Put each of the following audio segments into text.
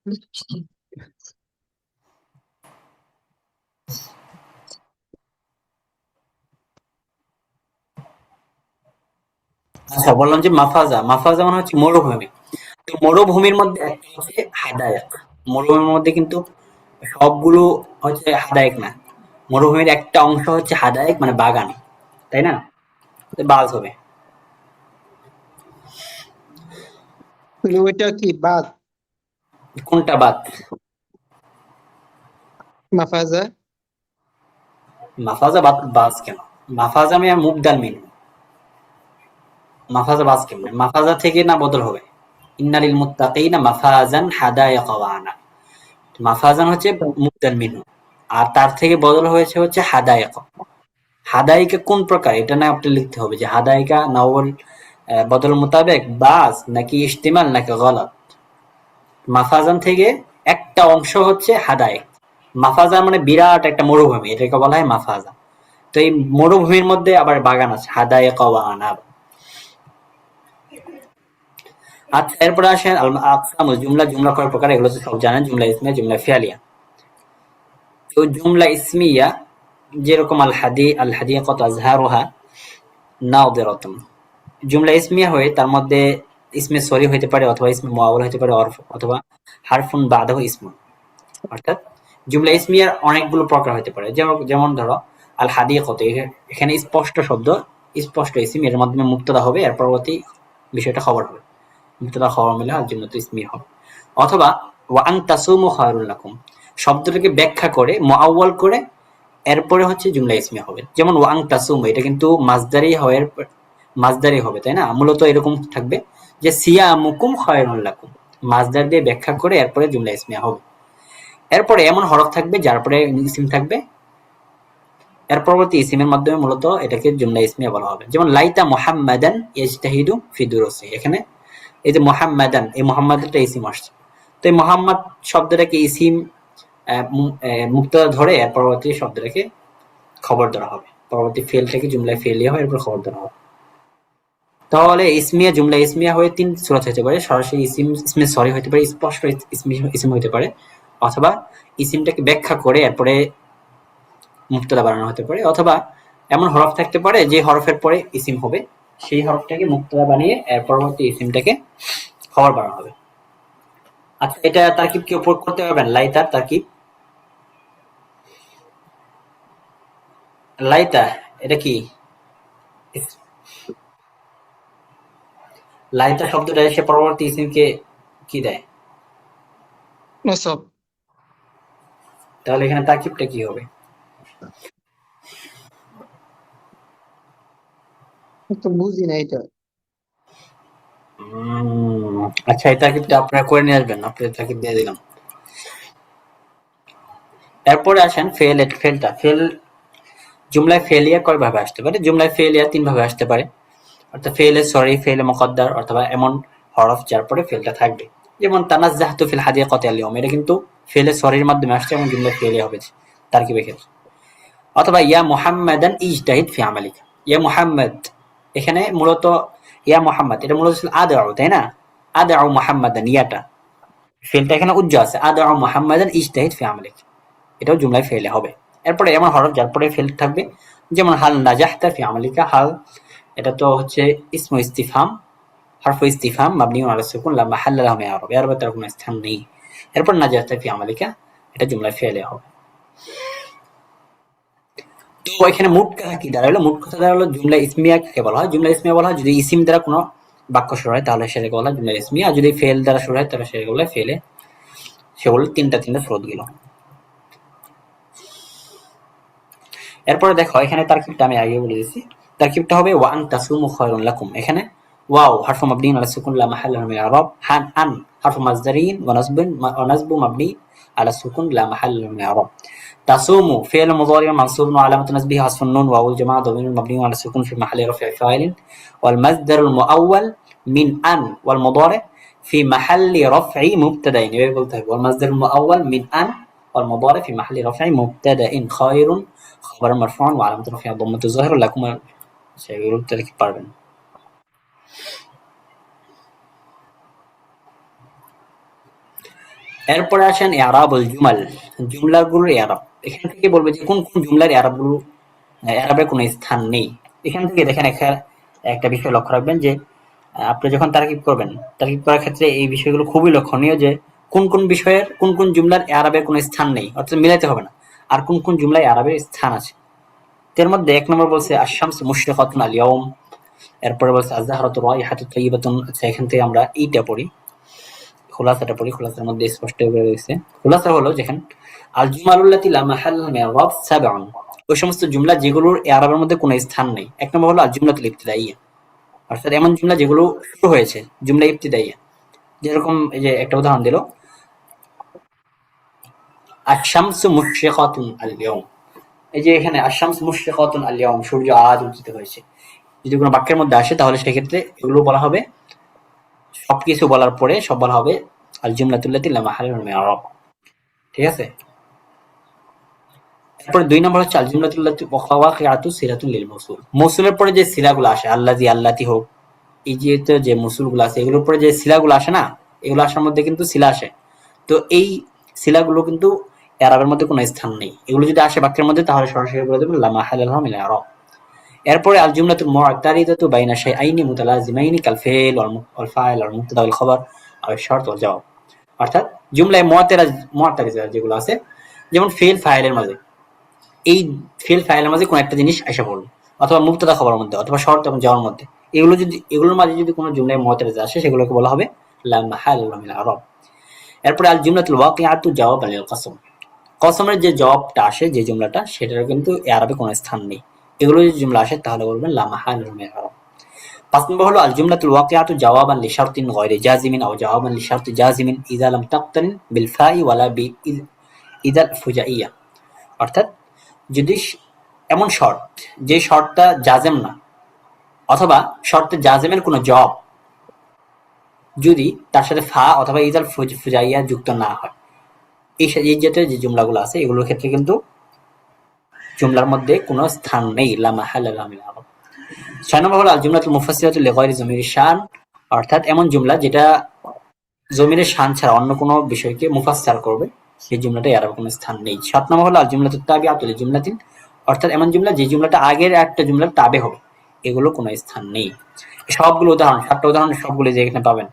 আচ্ছা, বললাম যে মাফাজা, মাফাজা মানে হচ্ছে মরুভূমি। তো মরুভূমির মধ্যে একটা হচ্ছে হাদায়াক। মরুভূমির মধ্যে কিন্তু সবগুলো হচ্ছে হাদায়েক না। মরুভূমির একটা অংশ হচ্ছে হাদায়েক মানে বাগান, তাই না? তো বাজ হবে। তাহলে ওইটা কি বাদ? কোনটা বাদ? মাফাজা। মাফাজা বাদ, বাজ কেন? মাফাজা আমি মুবদাল মিন, মাফাজা বাজ কেমনে? মাফাজা থেকে না বদল হবে। ইন্নালিল মুত্তাকিনা মাফাজান হাদায়াকা ওয়া আনাব। মাফাজান হচ্ছে মুবদাল মিনহু, আর তার থেকে বদল হয়েছে হচ্ছে হাদায়াকা। হাদাইকা কোন প্রকার এটা না আপনি লিখতে হবে যে হাদাইকা নওল বদল মোতাবেক বাস নাকি ইস্তেমাল নাকি গলত। মাফাজান থেকে একটা অংশ হচ্ছে হাদায়েক। মাফাজা মানে বিরাট একটা মরুভূমি, এটাকে বলা হয় মাফাজা। তো এই মরুভূমির মধ্যে আবার বাগান আছে, হাদায়েক ওয়া আনাব। আচ্ছা, এরপরে আসেন আল আকসামুল জুমলা। জুমলা কয় প্রকার এগুলো তো সব জানেন, জুমলা ইসমিয়া, জুমলা ফিয়ালিয়া। তো জুমলা ইসমিয়া যেরকম আল হাদিয়াকাতু আজহারুহা নাদিরাতুন। জুমলা ইসমিয়া হয়ে তার মধ্যে ইসমে সরি হইতে পারে, অথবা ইসমে মুআওয়াল হইতে পারে, অথবা হারফুন বাদাহু ইসমুন। অর্থাৎ জুমলা ইসমিয়ার অনেকগুলো প্রকার হইতে পারে। যেমন যেমন ধরো আল হাদিয়াকাতু, এখানে স্পষ্ট শব্দ, স্পষ্ট ইসম, এর মাধ্যমে মুক্তদা হবে, এর পরবর্তী বিষয়টা খবর হবে। মুক্তদা খবর মিলে আর জুমলাতুল ইসমিয়া হবে। অথবা ওয়া আন তাসুমু খায়রুল লাকুম, শব্দটাকে ব্যাখ্যা করে মুআওয়াল করে এরপরে হচ্ছে জুমলা ইসমিয়া হবে। যেমন ওয়াং তাসুম, এটা কিন্তু মাসদারি হয়, মাসদারি হবে, তাই না? মূলত এরকম থাকবে যে সিয়ামুকুম খায়রুল লাকুম, মাসদার দিয়ে ব্যাখ্যা করে এরপরে জুমলা ইসমিয়া হবে। এরপরে এমন হরফ থাকবে যার পরে ইসিম থাকবে, এর পরবর্তী ইসিমের মাধ্যমে মূলত এটাকে জুমলা ইসমিয়া বলা হবে। যেমন লাইতা মুহাম্মাদান ইয়াজতাহিদু ফি দুরুসি, এখানে এই যে মুহাম্মাদান, এই মুহাম্মাদটা ইসিম আসছে। তো এই মুহাম্মদ শব্দটাকে ইসিম মুক্তদা ধরে এর পরবর্তী শব্দটাকে খবর ধরা হবে, পরবর্তী ফেলটাকে জুমলায় ফেলিয়া হয়, এরপর খবর ধরা হবে। তাহলে ইসমিয়া জুমলা ইসমিয়া হয়ে তিন সূরত হতে পারে: সরাসরি ইসিম, ইসমে সরি হতে পারে, স্পষ্ট ইসিম হতে পারে, অথবা ইসিমটাকে ব্যাখ্যা করে এরপরে মুক্তদা বানানো হতে পারে, অথবা এমন হরফ থাকতে পারে যে হরফের পরে ইসিম হবে, সেই হরফটাকে মুক্তদা বানিয়ে এর পরবর্তী ইসিমটাকে খবর বানানো হবে। আচ্ছা, এটা তারকিব কি উপর করতে পারবেন? লাইতার তারকিব, লাইতা এটা কি? লাইতা শব্দটা এসে পরবর্তী ইসিমকে কি দেয়? নসব। তাহলে এখানে তারকিবটা কি হবে? তো বুঝি না এটা। আচ্ছা, এই তারকিবটা আপনারা করে নিয়ে আসবেন, আপনাদের তারকিব দিয়ে দিলাম। এরপরে আসেন ফেল। ফেলটা ফেল জুমলায় ফেলিয়া কয় ভাবে আসতে পারে? জুমলায় ফেলিয়া তিন ভাবে আসতে পারে। অর্থাৎ ফেলে সরি, ফেলে মুকদ্দার, অথবা এমন হরফ যার পরে ফেলটা থাকবে। যেমন তানাজ্জাহতু ফিল হাদিকাতি আল ইয়াউম, এটা কিন্তু ফেলে সরির মাধ্যমে আসছে এবং জুমলায় ফেলিয়া হবে তারকিবের ক্ষেত্রে। অথবা ইয়া মুহাম্মাদান ইজতাহিদ ফি আমালিকা, ইয়া মুহাম্মদ, এখানে মূলত ইয়া মুহাম্মদ এটা মূলত ছিল আদআউ, তাই না? আদআউ মুহাম্মাদান, ইয়াটা ফেলটা এখানে উজ্জ আছে, আদআউ মুহাম্মাদান ইজতাহিদ ফি আমালিক, এটাও জুমলায় ফেলে হবে। এরপরে এমন হরফ যার পরে ফেল থাকবে, যেমন হাল নাজাহতা ফি আমালিকা। হাল এটা তো হচ্ছে ইসমু ইস্তিফহাম, হরফ ইস্তিফহাম মাবনিউন আলা সুকুন লা মাহাল্লা লাহু মিন আল-ইরাব, এর আরবে তার কোনো স্থান নেই। এরপর নাজাহতা ফি আমালিকা, এটা জুমলায় ফেলে হবে। তো এখানে মোট কথা কি দাঁড়ালো? মোট কথা দাঁড়ালো জুমলা ইসমিয়া কাকে বলা হয়? জুমলা ইসমিয়া বলা হয় যদি ইসিম দ্বারা কোনো বাক্য শুরু হয় তাহলে সেটাকে বলা হয় জুমলা ইসমিয়া, আর যদি ফেল দ্বারা শুরু হয় তাহলে সেটাকে বলা হয় ফেলে। সেগুলো তিনটা স্রোত গেল। এরপরে দেখো এখানে তারকিবটা আমি আগে বলে দিচ্ছি। তারকিবটা হবে ওয়া আন তাসুমু খায়রুন লাকুম। এখানে ওয়াও হারফু মাবনিউন আলা সুকুন লা মাহাল্লা লাহু মিন আল-ইরাব, হান আন হারফু মাসদারিন ওয়া নাসবু মাবনি আলা সুকুন লা মাহাল্লা লাহু মিন আল-ইরাব। তাসুমু ফি'ল মুযারি' মানসুবun ওয়া আলামাতু নাসবিহি হাসফুন নুন ওয়াউল জামাআ দামিরun মাবনিউন আলা সুকুন ফি মাহাল্লি রাফ'i ফাইলিন ওয়াল মাসদারুল মুআওয়াল মিন আন ওয়াল মুযারি' ফি মাহাল্লি রাফ'i মুবতাদাইন। এভাবে বলতে হবে ওয়াল মাসদারুল মুআওয়াল মিন আন ওয়াল মুযারি' ফি মাহাল্লি রাফ'i মুবতাদাইন খায়রুন খবর মারফু'ন ওয়া আলামাতু রাফ'iহি দাম্মাতুজ যাহিরা লাকুম, সেগুলো তারকিব পারবেন। এরপরে আসেন ইআরাবুল জুমাল, জুমলাগুলোর ইআরাব। এখান থেকে বলবে যে কোন কোন জুমলার ইআরাবগুলো ইআরাবের কোনো স্থান নেই। এখান থেকে দেখেন একটা বিষয় লক্ষ্য রাখবেন যে আপনি যখন তারকিব করবেন, তারকিব করার ক্ষেত্রে এই বিষয়গুলো খুবই লক্ষণীয় যে কোন কোন বিষয়ের কোন কোন জুমলার ইআরাবের কোনো স্থান নেই, অর্থাৎ মিলাতে হবে না, আর কোন কোন জুমলায় ইআরাবের স্থান আছে। এর মধ্যে এক নম্বর বলছে আশ-শামসু মুশরিকাতুন আল-ইয়াওম, এরপরে বলছে আয-যাহরাতু রাইহাতুন তাইয়্যিবাতুন। আচ্ছা, এখান থেকে আমরা এইটা পড়ি, খোলাসাটা পড়ি। খোলাসার মধ্যে স্পষ্ট হয়ে রয়েছে। খোলাসা হলো যেখানে আল জুমালুল্লাতি লা মাহাল্লা মিন আর-রাব সাব'উন, ওই সমস্ত জুমলা যেগুলোর ইআরাবের মধ্যে কোনো স্থান নেই। এক নম্বর হলো আল জুমলাতুল ইবতিদাইয়া, অর্থাৎ এমন জুমলা যেগুলো শুরু হয়েছে, জুমলা ইবতিদাইয়া। যেরকম এই যে একটা উদাহরণ দিল, আশ-শামসু মুশরিকাতুন আল-ইয়াওম, এই যে এখানে আশ-শামসু মুশরিকাতুন আল-ইয়াওম, সূর্য আজ উদিত হয়েছে। যদি কোনো বাক্যের মধ্যে আসে তাহলে সেক্ষেত্রে এগুলো বলা হবে, সবকিছু বলার পরে সব বলা হবে আল জুমলাতুল্লাতি লা মাহাল্লা মিন আর-রাব। ঠিক আছে? এরপরে ২ নম্বর হচ্ছে আল জুমলাতুল্লাতি ওয়াকিআতু সিলাতুন লিল মৌসুল, মৌসুলের পরে যে সিলাগুলো আসে, আল্লাযী আল্লাতী হোক, এই যে মৌসুলগুলো আছে এগুলোর পরে যে সিলাগুলো আসে না, এগুলো আসার মধ্যে কিন্তু সিলা আসে। তো এই সিলাগুলো কিন্তু ইআরাবের মধ্যে কোনো স্থান নেই। এগুলো যদি আসে বাক্যের মধ্যে তাহলে সরাসরি বলে দেবেন লা মাহাল্লা লাহু মিন আর-রাব। এরপরে আল জুমলাতুল মু'তারিদাতু বাইনা শাইআইনি মুতালাজিমাইনি কাল ফি'ল ওয়াল ফাইল ওয়াল মুবতাদা ওয়াল খবর আও শারত ওয়াল জওয়াব, অর্থাৎ জুমলায় মু'তারিজা যেগুলো আছে, যেমন ফি'ল ফাইলের মাঝে, এই ফি'ল ফাইলের মাঝে কোন একটা জিনিস আইসা পড়লো, অথবা মুবতাদা খবরের মধ্যে, অথবা শর্ত এবং জওয়াবের মধ্যে, এগুলোর মাঝে যদি কোনো জুমলায় মু'তারিজা আসে সেগুলোকে বলা হবে লা মাহাল্লা মিন আর-রাব। এরপরে আল জুমলাতুল ওয়াকিআতু জাওয়াবান লিল কসম, কসমের যে জবাবটা আসে, যে জুমলাটা, সেটার কিন্তু ইআরাবে কোনো স্থান নেই। এগুলো যদি জুমলা আসে তাহলে বলবেন লা মাহাল্লা মিন আর-রাব। ৫ নম্বর হলো আল জুমলাতুল ওয়াকিআতু জাওয়াবান লি শারতিন গায়রি জাযিমিন আও জাওয়াবান লি শারতি জাযিমিন ইযা লাম তাক্তারিন বিল ফাই ওয়ালা বি ইযাল ফুজাইয়্যা, অর্থাৎ যদি এমন শর্ত, যে শর্তটা জাযেম না, অথবা শর্তে জাযেমের কোনো জবাব যদি তার সাথে ফা অথবা ইযাল ফুজাইয়্যা যুক্ত না হয়, এই জাতীয় যে জুমলাগুলো আছে এগুলোর ক্ষেত্রে কিন্তু জুমলার মধ্যে কোনো স্থান নেই, লা মাহাল্লা লাহু মিন আর-রাব। ৬ নম্বর হলো আল জুমলাতুল মুফাসসিরাতু লিগায়রি যমিরি শান, অর্থাৎ এমন জুমলা যেটা যমিরের শান ছাড়া অন্য কোনো বিষয়কে মুফাসসার করবে, সেই জুমলাটা ইআরাবে কোনো স্থান নেই। ৭ নম্বর হলো আল জুমলাতুত তাবিআতু লিজুমলাতিন, অর্থাৎ এমন জুমলা যে জুমলাটা আগের একটা জুমলার তাবে হবে, এগুলো কোনো স্থান নেই। সবগুলো উদাহরণ, ৭টা উদাহরণ সবগুলো যে এখানে পাবেন।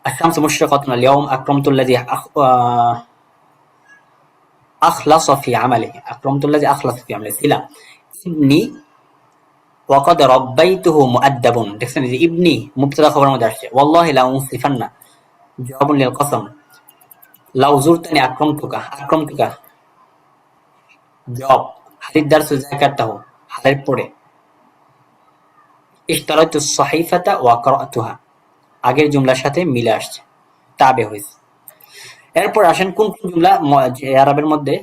আশ-শামসু মুশরিকাতুন আল-ইয়াওম আকরামতুল্লাযী আখলাসা ফি আমালিহি, আকরামতুল্লাযী আখলাসা ফি আমালিহি সিলা ইবনি ওয়াকাদ রাব্বাইতুহু মুআদ্দাবুন, দেখছেন যে ইবনি মুবতাদা খবরের মধ্যে আসছে, ওয়াল্লাহি লা উনসিফান্না জাওয়াবুন লিল কসম, লাউ যুরতানি আকরামতুকা জবাব, হালিদ দারসু যাকারতাহু হালের পরে, ইশতারাতু সাহিফাতা ওয়া ক্রাআতুহা, আগের জুমলার সাথে মিলে আসছে, তাবে হইছে। এরপর আসেন কোন কোন জুমলা ইআরাবের মধ্যে,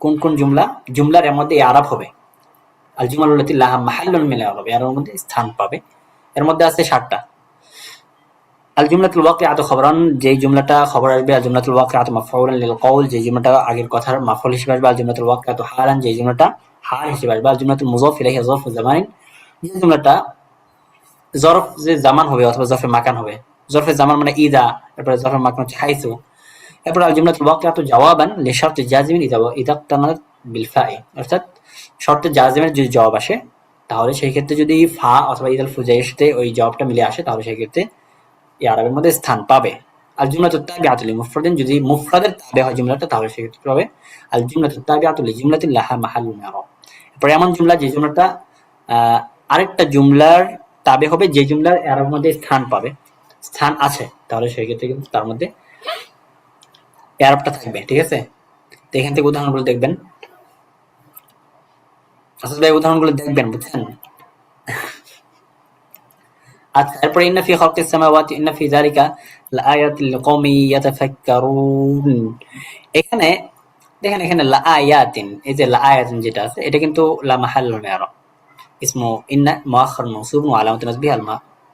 কোন কোন জুমলার এর মধ্যে ইআরাব হবে, আল জুমালুল্লাতি লাহা মাহাল্লুন মিন আর-রাব, এর মধ্যে স্থান পাবে। এর মধ্যে আছে ৭টা। আল জুমলাতুল ওয়াকিআতু খবরান, যেই জুমলাটা খবর আসবে, আল জুমলাতুল ওয়াকিআতু মাফউলান লিল কওল, যেই জুমলাটা আগের কথার মাফউল হিসেবে আসবে, আল জুমলাতুল ওয়াকিআতু হালান, যেই জুমলাটা হাল হিসেবে আসবে, আল জুমলাতুল মুযাফ ইলাইহি যারফু জামানিন, যে জুমলাটা জরফ যে জামান হবে অথবা জরফে মাকান হবে। জরফে জামান মানে ইদা, এরপরে জরফে মাকান হচ্ছে হাইসু। এরপর আল জুমলাতুল ওয়াকিআতু জাওয়াবান লি শারতি জাযিমিন ইযা ইদাক্তানাত বিল ফাই, অর্থাৎ শর্তে জাযিমের যদি জবাব আসে তাহলে সেই ক্ষেত্রে যদি ফা অথবা ইদাল ফুজাইয়ের সাথে ওই জবাবটা মিলে আসে তাহলে সেই ক্ষেত্রে ইআরাবের মধ্যে স্থান পাবে। আল জুমলাতুত তাবিআতু লি মুফরাদিন, যদি মুফরাদের তাবে হয় জুমলাটা তাহলে সেই ক্ষেত্রে হবে আল জুমলাতুত তাবিআতু লি জুমলাতিন লাহা মাহাল্লুন মিন আর-রাব। এরপর এমন জুমলা যে জুমলাটা আরেকটা জুমলার তাবে হবে, যে জুমলার ইআরাবের মধ্যে স্থান আছে, তাহলে সেই ক্ষেত্রে কিন্তু তার মধ্যে ইআরাবটা থাকবে। ঠিক আছে? তো এখান থেকে উদাহরণগুলো দেখবেন। আসলে ভাই উদাহরণগুলো দেখবেন, বুঝছেন? আচ্ছা, এরপরে ইন্না ফি খালকিস সামাওয়াতি ইন্না ফি যালিকা লাআয়াতিন লিকওমি ইয়াতাফাক্কারুন, এখানে দেখেন, এখানে লাআয়াতিন, এই যে লাআয়াতিন যেটা আছে এটা কিন্তু লা মাহাল্লা মিন আর-রাব, ইসমু ইন্না মুআখখার মানসুবুন ওয়া আলামাতু নাসবিহি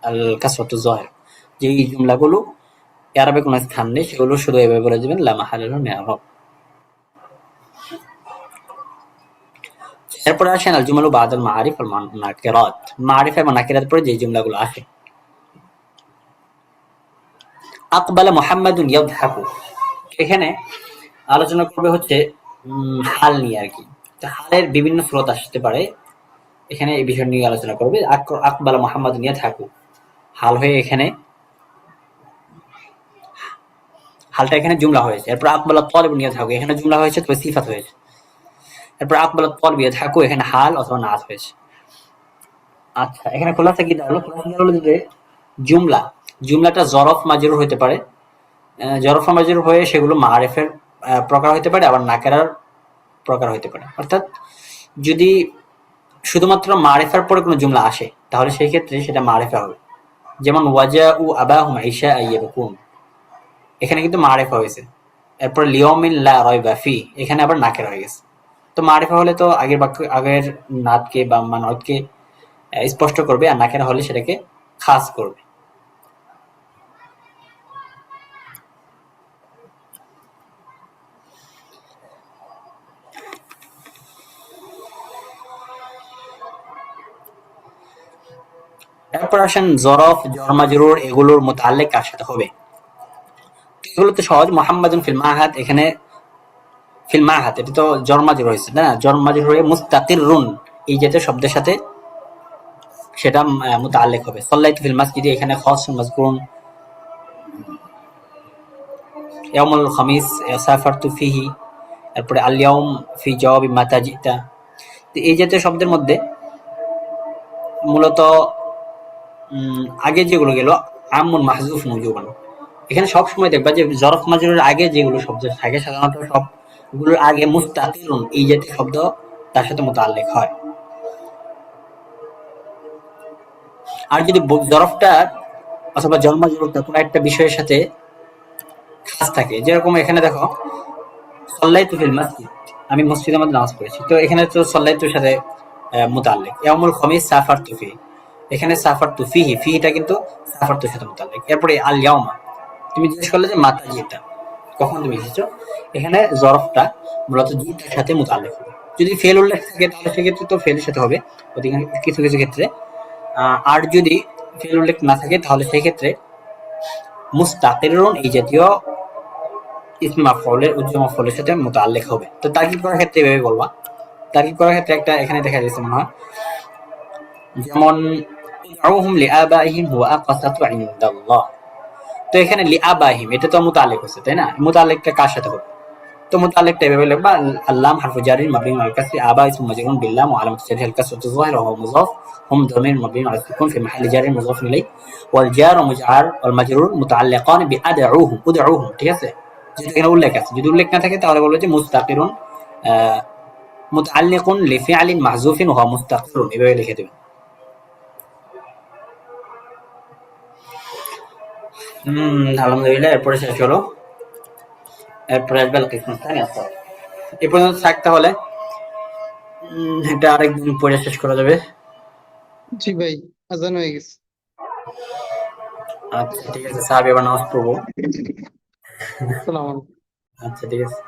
আল কাসরাতু যাহির, যে এই জুমলাগুলো ইআরাবে কোনো স্থান নেই সেগুলো শুধু এভাবে বলে দিবেন লা মাহাল্লা মিন আর-রাব। এরপরে আসেন আল জুমালু বাদাল মাআরিফ ওয়াল নাকিরাত, মাআরিফ এবং নাকিরাত পরে যে জুমলাগুলো আসে, আকবালা মুহাম্মাদুন ইয়াদহাকু, এখানে আলোচনা করবে হচ্ছে হাল নিয়ে আর কি। তো হালের বিভিন্ন স্রোত আসতে পারে, এখানে এই বিষয় নিয়ে আলোচনা করবে। আকবালা মুহাম্মাদুন ইয়াদহাকু, হাল হয়ে এখানে হালটা এখানে জুমলা হয়েছে। এরপর আকবালা তালিবুন ইয়াদহাকু, এখানে জুমলা হয়েছে তবে সিফাত হয়েছে। এরপর আকবালা তালিবু ইয়াদহাকু, এখানে হাল অথবা নাত হয়েছে। আচ্ছা, এখানে খোলাসা কি দাঁড়ালো? খোলাসা দাঁড়ালো যে জুমলাটা জরফ মাজরুর হতে পারে, জরফ মাজরুর হয়ে সেগুলো মারেফের প্রকার হতে পারে, আবার নাকেরার প্রকার হতে পারে। অর্থাৎ যদি শুধুমাত্র মারেফার পরে কোনো জুমলা আসে তাহলে সেই ক্ষেত্রে সেটা মারেফা হবে। যেমন ওয়াজা উ আবাহুম ঈশা আইয়াবকুন, এখানে কিন্তু মারেফা হয়েছে। এরপর লিয়মিন লা রাইবা ফি, এখানে আবার নাকের হয়ে গেছে। তো মারেফা হলে তো আগের বাক্য আগের নাতকে বা মানতকে স্পষ্ট করবে, আর নাকেরা হলে সেটাকে খাস করবে। এরপর আসেন জরফ, জর মাজরুর, এগুলোর মুতাআল্লিক কার সাথে হবে? এগুলো তো সহজ। মুহাম্মাদুন ফিল মাহাদ, এখানে ফিল মাহাদ এটা তো জর মাজরুর হয়েছে না, জর মাজরুর হয়ে মুস্তাকিরুন এই জাতীয় শব্দের সাথে সেটা মুতাআল্লিক হবে। সাল্লাইতু ফিল মাসজিদি, এখানে খাস মাযকুরুন। ইয়াউমুল খামিস সাফারতু ফিহি, এরপরে আল ইয়াউম ফি জাওয়াবি মাতা জিতা। তো এই জাতীয় শব্দের মধ্যে মূলত আগে যেগুলো গেল আমুন মাহজুফ নুজুবান, এখানে সব সময় দেখবা যে জরফ মাজরুরের আগে যেগুলো শব্দ থাকে সাধারণত সবগুলোর আগে মুস্তাকিরুন এই জাতীয় শব্দ তার সাথে মুতাআল্লিক হয়। আর যদি জরফটা অথবা জর মাজরুরটা কোনো একটা বিষয়ের সাথে খাস থাকে, যেরকম এখানে দেখো সাল্লাইতু ফিল মাসজিদ, আমি মসজিদের মধ্যে নামাজ পড়েছি, তো এখানে তো সাল্লাইতুর সাথে মুতাআল্লিক। ইয়াউমুল খামিস সাফারতু ফি, এখানে সাফারতু ফিহি, ফিহিটা কিন্তু সাফারতুর সাথে মুতাআল্লিক। এরপরে আল ইয়াউমা, তুমি জিজ্ঞেস করলে যে মাতা জিতা কখন তুমি এসেছো, এখানে জরফটা মূলত জিতার সাথে মুতাআল্লিক হবে। যদি ফেল উল্লেখ থাকে তাহলে সেক্ষেত্রে তো ফেলের সাথে হবে কিছু কিছু ক্ষেত্রে। আর যদি ফেল উল্লেখ না থাকে তাহলে সেই ক্ষেত্রে মুস্তাকিরুন এই জাতীয় ইসম মাফউলের উজ্জ্বল মাফউলের সাথে মুতাআল্লিক হবে। তো তারকিব করার ক্ষেত্রে এভাবে বলবা। তারকিব করার ক্ষেত্রে একটা এখানে দেখা যাচ্ছে মনে হয়, যেমন উদউহুম লিআবাইহিম হুয়া আকসাতু ইনদাল্লাহ, তো এখানে লিআবাইহিম এটা তো মুতাআল্লিক হচ্ছে, তাই না? মুতাআল্লিকটা কার সাথে হবে? তো মুতাআল্লিকটা এভাবে লিখবা, আল্লাম হারফু জারিন মাবনিউন আলাল কাসরি, আবা ইসমু মাজরুরun বিল্লাম ওয়া আলামাতু জারিহি আল কাসরাতু যাহিরা ওয়া হুয়া মুযাফ, হুম দামির মাবনিউন আলা সুকুন ফি মাহাল্লি জারিন মুযাফিন ইলাইহি, ওয়াল জার ওয়া মুজআর ওয়াল মাজরুর মুতাআল্লিকান বিআদউহুম, উদউহুম, ঠিক আছে? যেটা এখানে উল্লেখ আছে। যদি উল্লেখ না থাকে তাহলে বলবো যে মুস্তাকিরুন মুতাআল্লিকুন লিফিআলিন মাহযুফিন ওয়া হুয়া মুস্তাকিরুন, এভাবে লিখে দিবেন। আলহামদুলিল্লাহ, এরপরে শেষ হলো। এরপরে আসবে আল কিসমুস সানি আস-সালাত। এই পর্যন্ত থাক তাহলে। এটা আরেকদিন পরে শেষ করা যাবে। জি ভাই, আজান হয়ে গেছে। আচ্ছা ঠিক আছে, সাহাবি আবার নামাজ পড়বো। আসসালামু আলাইকুম। আচ্ছা ঠিক আছে।